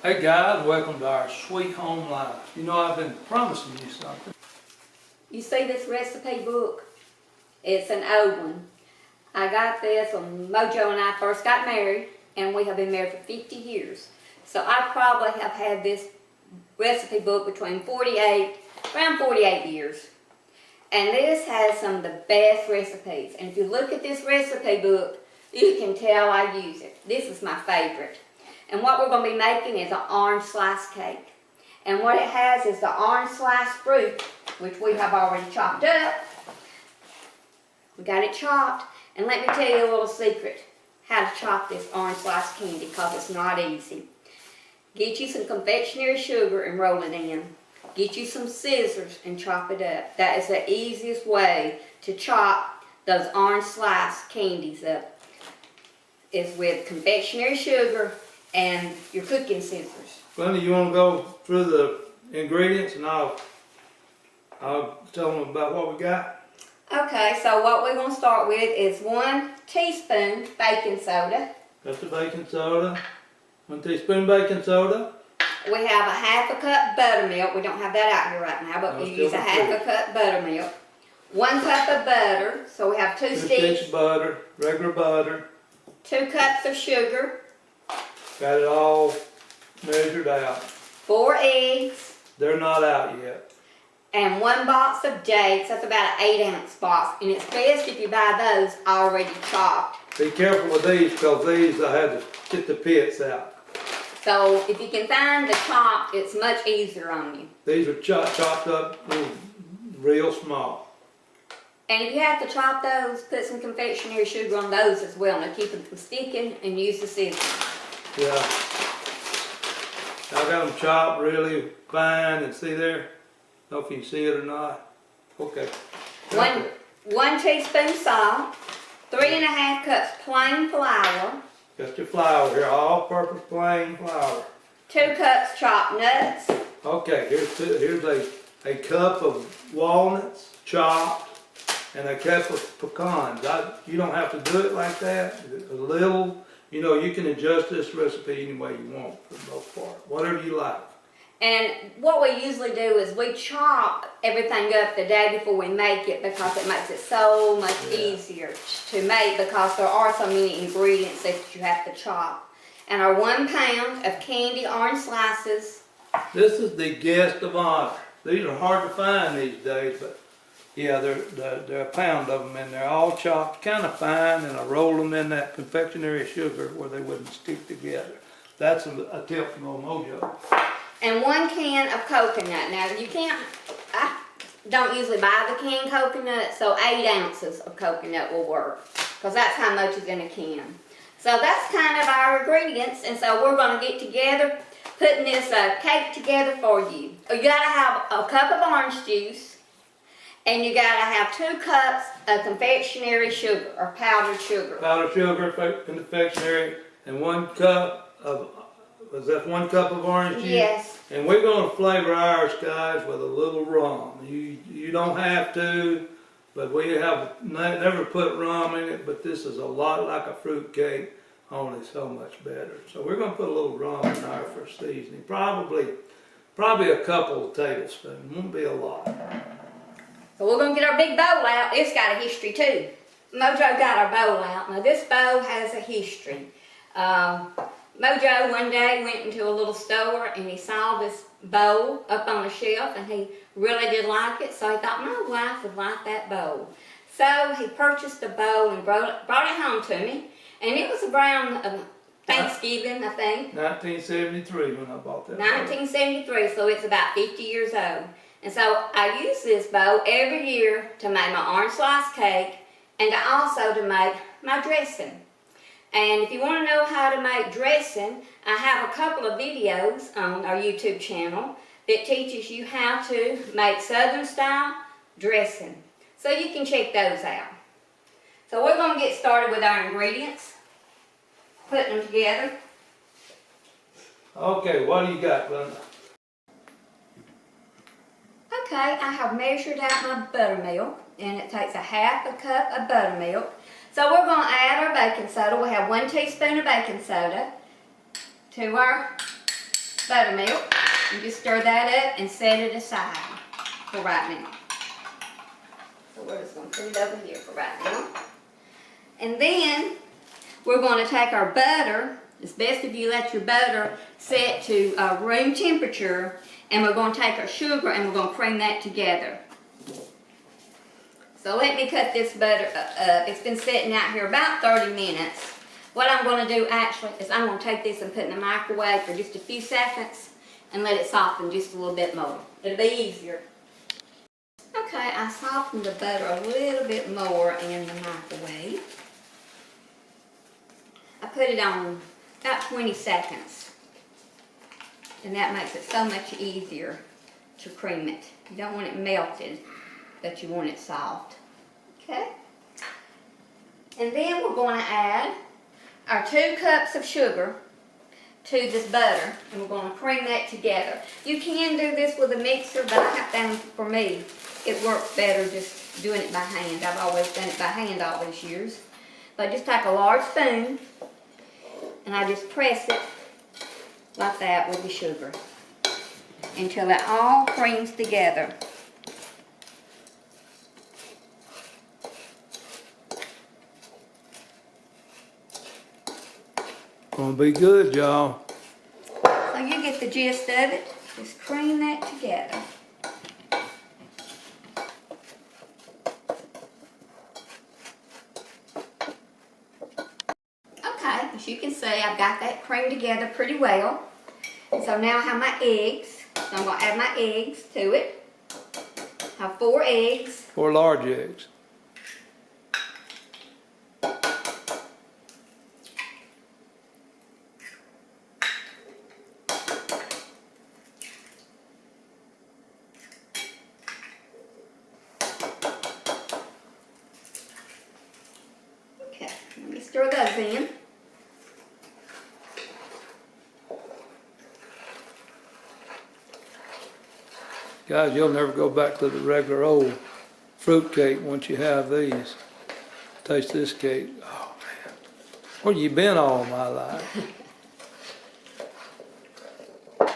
Hey guys, welcome to our Sweet Home Life. You know I've been promising you something. You see this recipe book? It's an old one. I got this when MoeJoe and I first got married, and we have been married for 50 years. So I probably have had this recipe book between around 48 years. And this has some of the best recipes. And if you look at this recipe book, you can tell I use it. This is my favorite. And what we're going to be making is an orange slice cake. And what it has is the orange slice fruit, which we have already chopped up. We got it chopped. And let me tell you a little secret how to chop this orange slice candy, because it's not easy. Get you some confectionery sugar and roll it in. Get you some scissors and chop it up. That is the easiest way to chop those orange slice candies up, is with confectionery sugar and your cooking scissors. Glenda, you want to go through the ingredients and I'll tell them about what we got? Okay, so what we're going to start with is 1 teaspoon baking soda. Got the baking soda. 1 teaspoon baking soda. We have a 1/2 cup buttermilk. We don't have that out here right now, but we use a 1/2 cup buttermilk. 1 cup of butter, so we have 2 sticks of butter, regular butter. 2 cups of sugar. Got it all measured out. 4 eggs. They're not out yet. And 1 box of dates. That's about an 8-ounce box. And it's best if you buy those already chopped. Be careful with these, because these I had to get the pits out. So if you can find the chopped, it's much easier on you. These are chopped up real small. And if you have to chop those, put some confectionery sugar on those as well, to keep them from sticking, and use the scissors. Yeah. I got them chopped really fine, and see there? I don't know if you can see it or not. Okay. One teaspoon salt, 3½ cups plain flour. Got your flour here, all-purpose plain flour. 2 cups chopped nuts. Okay, here's a cup of walnuts chopped, and a cup of pecans. You don't have to do it like that. A little, you know, you can adjust this recipe any way you want for the most part, whatever you like. And what we usually do is we chop everything up the day before we make it, because it makes it so much easier to make, because there are so many ingredients that you have to chop. And our 1 pound of candy orange slices. This is the guest of honor. These are hard to find these days, but yeah, there are a pound of them, and they're all chopped kind of fine, and I roll them in that confectionery sugar where they wouldn't stick together. That's a tip from old MoeJoe. And 1 can of coconut. Now I don't usually buy the canned coconut, so 8 ounces of coconut will work, because that's how much is in a can. So that's kind of our ingredients, and so we're going to get together putting this cake together for you. You got to have a cup of orange juice, and you got to have 2 cups of confectionery sugar, or powdered sugar. Powdered sugar, confectionery, and 1 cup of, was that 1 cup of orange juice? Yes. And we're going to flavor ours, guys, with a little rum. You don't have to, but we have never put rum in it, but this is a lot like a fruit cake, only so much better. So we're going to put a little rum in ours for seasoning. Probably a couple of tablespoons. Won't be a lot. So we're going to get our big bowl out. It's got a history too. MoeJoe got our bowl out. Now this bowl has a history. MoeJoe one day went into a little store, and he saw this bowl up on the shelf, and he really did like it, so he thought my wife would like that bowl. So he purchased the bowl and brought it home to me, and it was around Thanksgiving, I think. 1973 when I bought that 1973, so it's about 50 years old. And so I use this bowl every year to make my orange slice cake, and also to make my dressing. And if you want to know how to make dressing, I have a couple of videos on our YouTube channel that teaches you how to make Southern style dressing. So you can check those out. So we're going to get started with our ingredients, putting them together. Okay, what do you got, Glenda? Okay, I have measured out my buttermilk, and it takes a 1/2 cup of buttermilk. So we're going to add our baking soda. We have 1 teaspoon of baking soda to our buttermilk. And just stir that up and set it aside for right now. So we're just going to put it over here for right now. And then we're going to take our butter. It's best if you let your butter set to room temperature. And we're going to take our sugar and we're going to cream that together. So let me cut this butter up. It's been sitting out here about 30 minutes. What I'm going to do actually is I'm going to take this and put it in the microwave for just a few seconds and let it soften just a little bit more. It'll be easier. Okay, I softened the butter a little bit more in the microwave. I put it on about 20 seconds. And that makes it so much easier to cream it. You don't want it melted, but you want it soft. Okay? And then we're going to add our 2 cups of sugar to this butter, and we're going to cream that together. You can do this with a mixer, but I have found for me it works better just doing it by hand. I've always done it by hand all these years. But I just take a large spoon and I just press it like that with the sugar until it all creams together. Gonna be good, y'all. So you get the gist of it. Just cream that together. Okay, as you can see, I've got that creamed together pretty well. And so now I have my eggs. So I'm going to add my eggs to it. I have 4 eggs. 4 large eggs. Okay, let me stir those in. Guys, you'll never go back to the regular old fruit cake once you have these. Taste this cake. Oh, man. Where you been all my life? Let's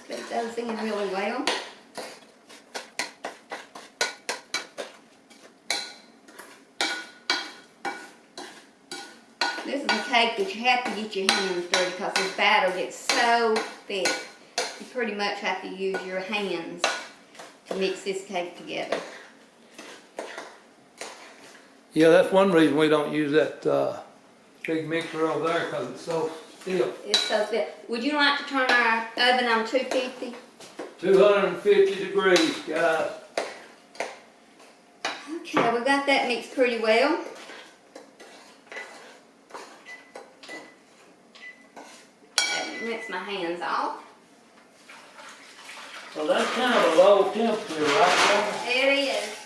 put those in really well. This is a cake that you have to get your hands dirty because this batter gets so thick. You pretty much have to use your hands to mix this cake together. Yeah, that's one reason we don't use that big mixer over there, because it's so stiff. It's so thick. Would you like to turn our oven on 250? 250 degrees, guys. Okay, we got that mixed pretty well. Rinse my hands off. So that's kind of a low temperature, right? It is.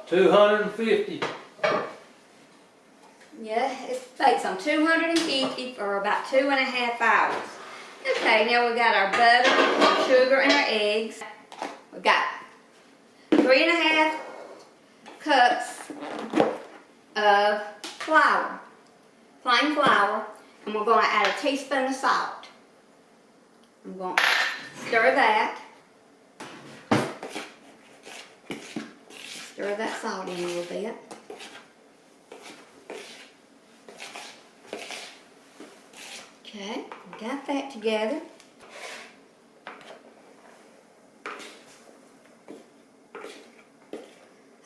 250. Yeah, it bakes on 250 for about 2.5 hours. Okay, now we've got our butter, our sugar, and our eggs. We've got 3.5 cups of flour, plain flour, and we're going to add a teaspoon of salt. I'm going to stir that. Stir that salt in a little bit. Okay, got that together.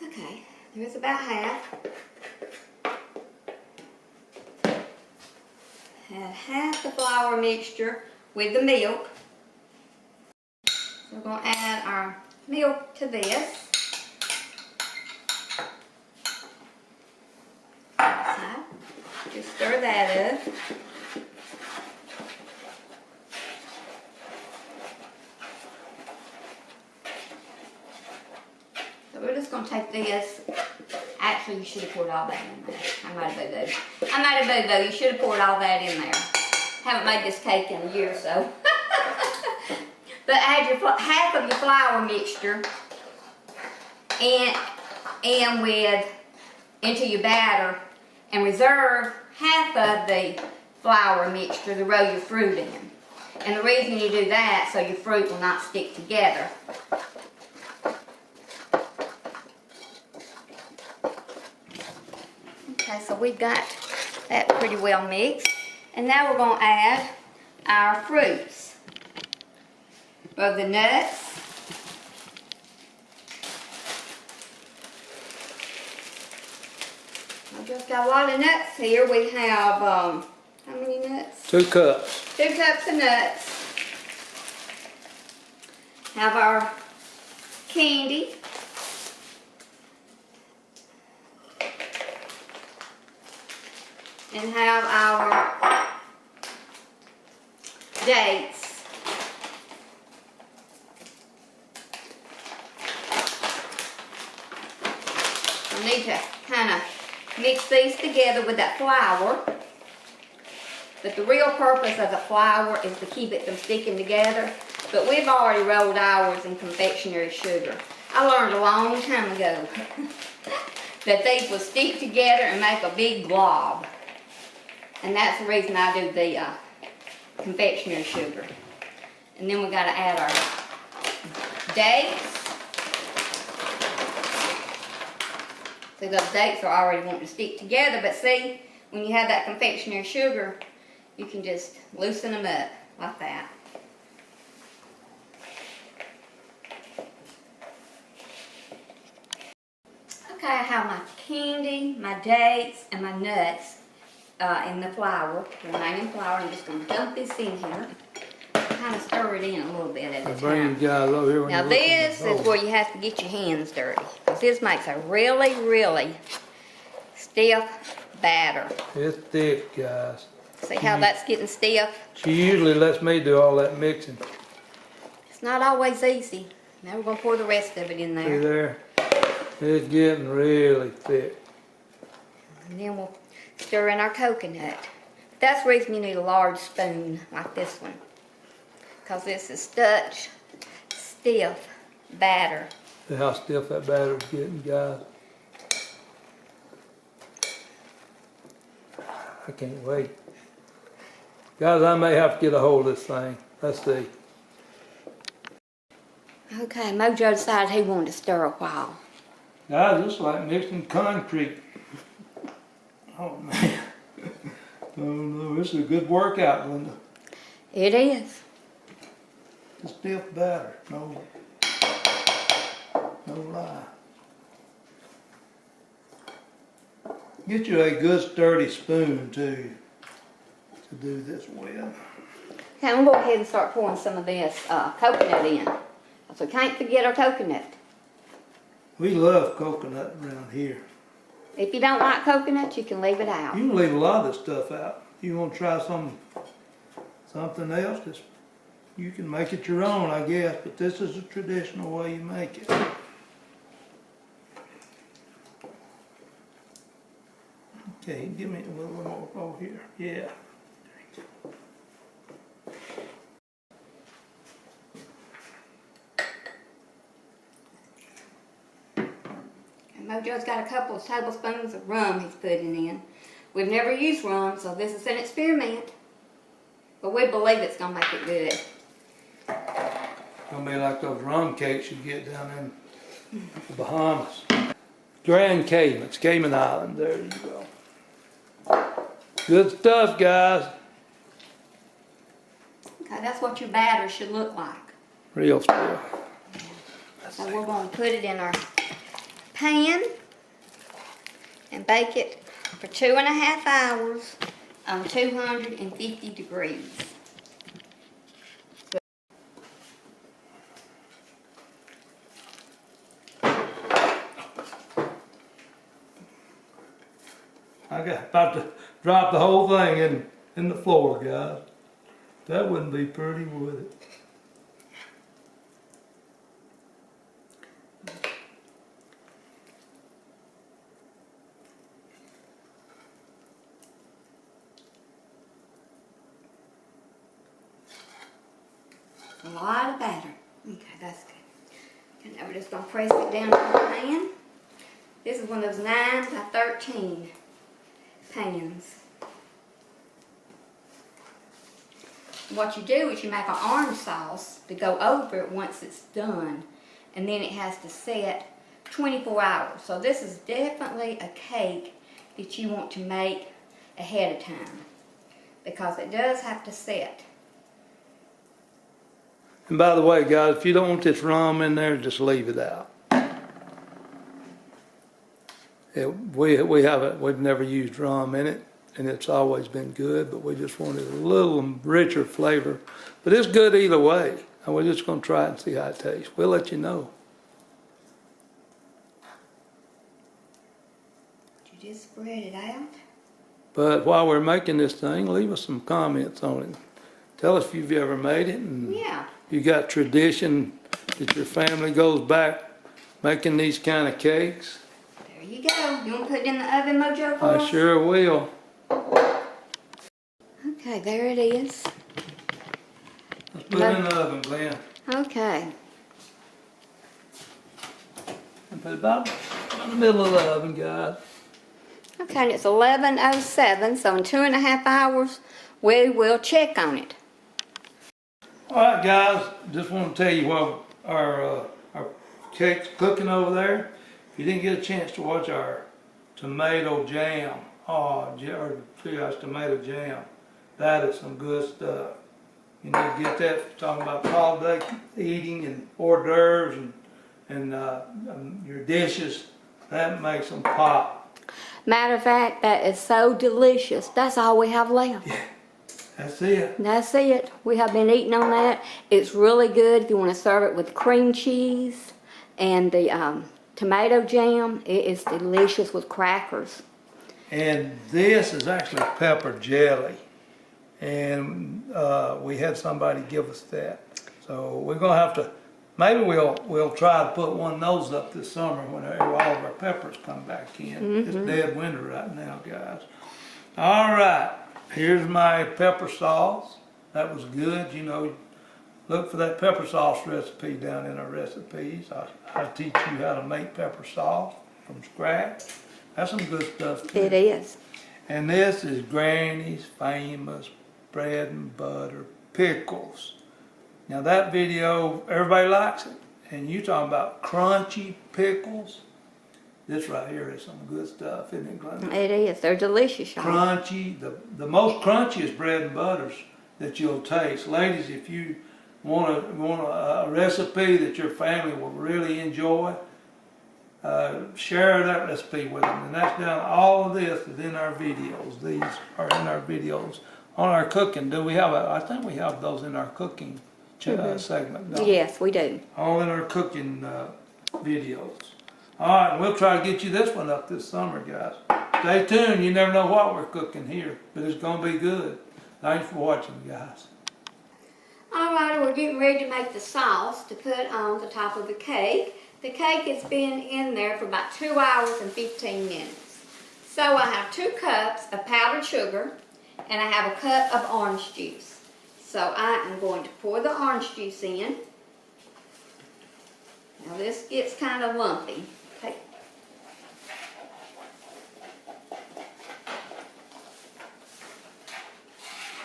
Okay, there's about half. Add half the flour mixture with the milk. So we're going to add our milk to this. So, just stir that up. So we're just going to take this. Actually, you should have poured all that in there. I might have boo-booed. You should have poured all that in there. Haven't made this cake in a year or so. But add your half of your flour mixture into your batter, and reserve half of the flour mixture to roll your fruit in. And the reason you do that, so your fruit will not stick together. Okay, so we've got that pretty well mixed. And now we're going to add our fruits. Both the nuts. I've just got a lot of nuts here. We have, how many nuts? 2 cups. 2 cups of nuts. Have our candy. And have our dates. I need to kind of mix these together with that flour. But the real purpose of the flour is to keep it from sticking together. But we've already rolled ours in confectionery sugar. I learned a long time ago that these will stick together and make a big glob. And that's the reason I do the confectionery sugar. And then we got to add our dates. See, those dates are already wanting to stick together, but see, when you have that confectionery sugar, you can just loosen them up like that. Okay, I have my candy, my dates, and my nuts in the flour, remaining flour. I'm just going to dump this in here. Kind of stir it in a little bit at a time. Bring you guys over here when Now this is where you have to get your hands dirty, because this makes a really, really stiff batter. It's thick, guys. See how that's getting stiff? She usually lets me do all that mixing. It's not always easy. Now we're going to pour the rest of it in See there. there? It's getting really thick. And then we'll stir in our coconut. That's the reason you need a large spoon like this one, because this is such stiff batter. See how stiff that batter's getting, guys? I can't wait. Guys, I may have to get a hold of this thing. Let's see. Okay, MoeJoe decided he wanted to stir a while. Guys, it's like mixing concrete. Oh man. Oh no, this is a good workout, Linda. It is. The stiff batter, no lie. Get you a good sturdy spoon too to do this with. Okay, I'm going to go ahead and start pouring some of this coconut in. So can't forget our coconut. We love coconut around here. If you don't like coconut, you can leave it out. You can leave a lot of this stuff out. You want to try something else, just, you can make it your own, I guess, but this is the traditional way you make it. Okay, give me a little more over here. Yeah. MoeJoe's got a couple of tablespoons of rum he's putting in. We've never used rum, so this is an experiment. But we believe it's going to make it good. It's going to be like those rum cakes you get down in the Bahamas. Grand Cayman, it's Cayman Island, there you go. Good stuff, guys. Okay, that's what your batter should look like. Real stuff. So we're going to put it in our pan and bake it for 2.5 hours on 250 degrees. I got about to drop the whole thing in the floor, guys. That wouldn't be pretty, would it? A lot of batter. Okay, that's good. And now we're just going to press it down in the pan. This is one of those 9 by 13 pans. what you do is you make an orange sauce to go over it once it's done. And then it has to set 24 hours. So this is definitely a cake that you want to make ahead of time, because it does have to set. And by the way, guys, if you don't want this rum in there, just leave it out. We've never used rum in it, and it's always been good, but we just wanted a little richer flavor. But it's good either way. And we're just going to try it and see how it tastes. We'll let you know. You just spread it out. But while we're making this thing, leave us some comments on it. Tell us if you've ever made it, and Yeah. you got tradition that your family goes back making these kind of cakes. There you go. You want to put it in the oven, Mojo, for I us? sure will. Okay, there it is. Let's put it in the oven, Glenn. Okay. And put it about in the middle of the oven, guys. Okay, and it's 11:07, so in 2.5 hours, we will check on it. All right, guys. Just want to tell you while our cake's cooking over there. If you didn't get a chance to watch our tomato jam, or triage tomato jam, that is some good stuff. You need to get that. Talking about holiday eating and hors d'oeuvres and your dishes. That makes them pop. Matter of fact, that is so delicious. That's all we have left. Yeah, that's it. That's it. We have been eating on that. It's really good if you want to serve it with cream cheese and the tomato jam. It is delicious with crackers. And this is actually pepper jelly. And we had somebody give us that. So we're going to have to, maybe we'll try to put one of those up this summer when all of our peppers come back in. It's dead winter right now, guys. All right, here's my pepper sauce. That was good. You know, look for that pepper sauce recipe down in our recipes. I teach you how to make pepper sauce from scratch. That's some good stuff too. It is. And this is Granny's famous bread and butter pickles. Now that video, everybody likes it. And you talking about crunchy pickles. This right here is some good stuff, isn't it, Glenn? It is. They're delicious, y'all. Crunchy, the most crunchiest bread and butters that you'll taste. Ladies, if you want a recipe that your family will really enjoy, share that recipe with them. And that's down, all of this is in our videos. These are in our videos on our cooking. Do we have I think we have those in our cooking segment. Don't we? Yes, we do. All in our cooking videos. All right, we'll try to get you this one up this summer, guys. Stay tuned. You never know what we're cooking here, but it's going to be good. Thanks for watching, guys. All right, we're getting ready to make the sauce to put on the top of the cake. The cake has been in there for about 2 hours and 15 minutes. So I have 2 cups of powdered sugar, and I have a cup of orange juice. So I am going to pour the orange juice in. Now this gets kind of lumpy. Okay.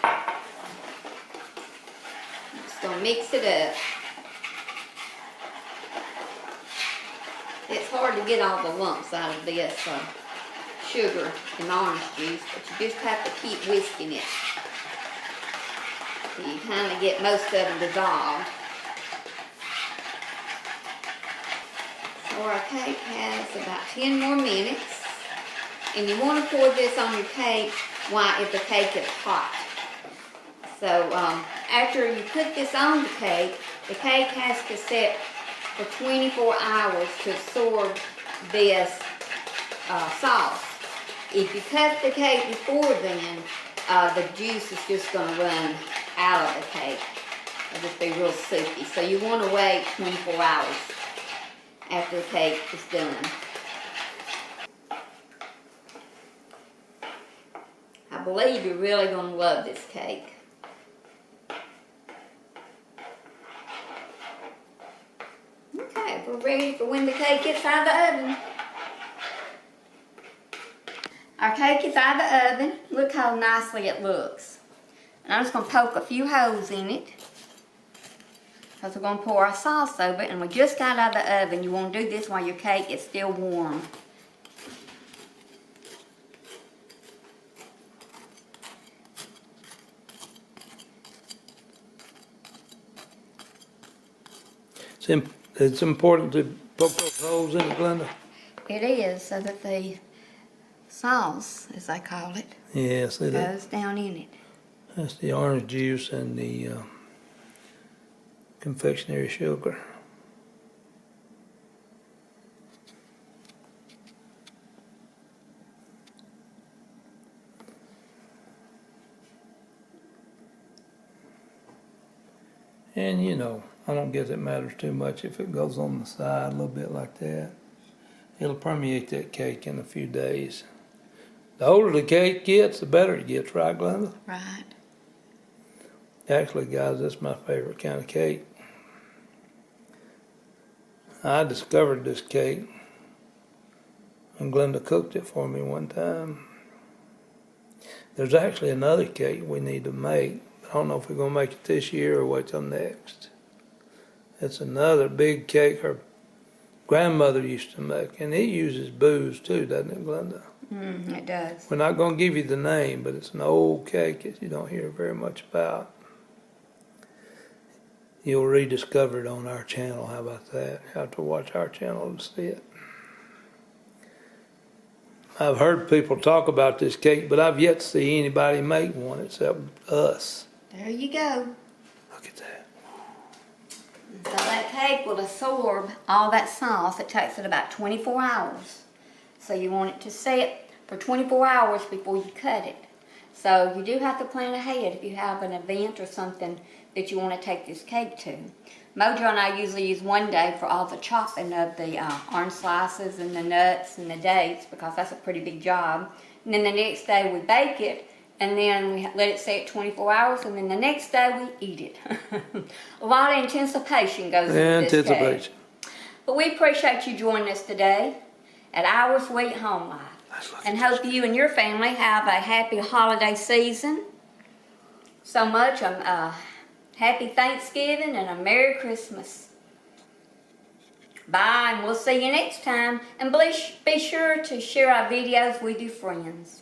I'm just going to mix it up. It's hard to get all the lumps out of this sugar and orange juice, but you just have to keep whisking it. So you kind of get most of them dissolved. So our cake has about 10 more minutes. And you want to pour this on your cake while the cake is hot. So after you put this on the cake has to set for 24 hours to absorb this sauce. If you cut the cake before then, the juice is just going to run out of the cake. It'll just be real soupy. So you want to wait 24 hours after the cake is done. I believe you're really going to love this cake. Okay, we're ready for when the cake gets out of the oven. Our cake is out of the oven. Look how nicely it looks. And I'm just going to poke a few holes in it. Because we're going to pour our sauce over it. And we just got out of the oven. You want to do this while your cake is still warm. It's important to poke those holes in it, Glenda. It is, so that the sauce, as they call it, Yeah, see that? goes down in it. That's the orange juice and the confectionery sugar. And you know, I don't guess it matters too much if it goes on the side a little bit like that. It'll permeate that cake in a few days. The older the cake gets, the better it gets, right, Glenda? Right. Actually, guys, that's my favorite kind of cake. I discovered this cake, and Glenda cooked it for me one time. There's actually another cake we need to make. I don't know if we're going to make it this year or wait till next. It's another big cake her grandmother used to make, and it uses booze too, doesn't it, Glenda? It does. We're not going to give you the name, but it's an old cake that you don't hear very much about. You'll rediscover it on our channel. How about that? You have to watch our channel to see it. I've heard people talk about this cake, but I've yet to see anybody make one except us. There you go. Look at that. So that cake will absorb all that sauce. It takes it about 24 hours. So you want it to set for 24 hours before you cut it. So you do have to plan ahead if you have an event or something that you want to take this cake to. MoeJoe and I usually use one day for all the chopping of the orange slices and the nuts and the dates, because that's a pretty big job. And then the next day we bake it, and then we let it set 24 hours, and then the next day we eat it. A lot of anticipation goes into this cake. But we appreciate you joining us today at Our Sweet Home Life. And hope you and your family have a happy holiday season. So much. Happy Thanksgiving and a Merry Christmas. Bye, and we'll see you next time. And be sure to share our videos with your friends.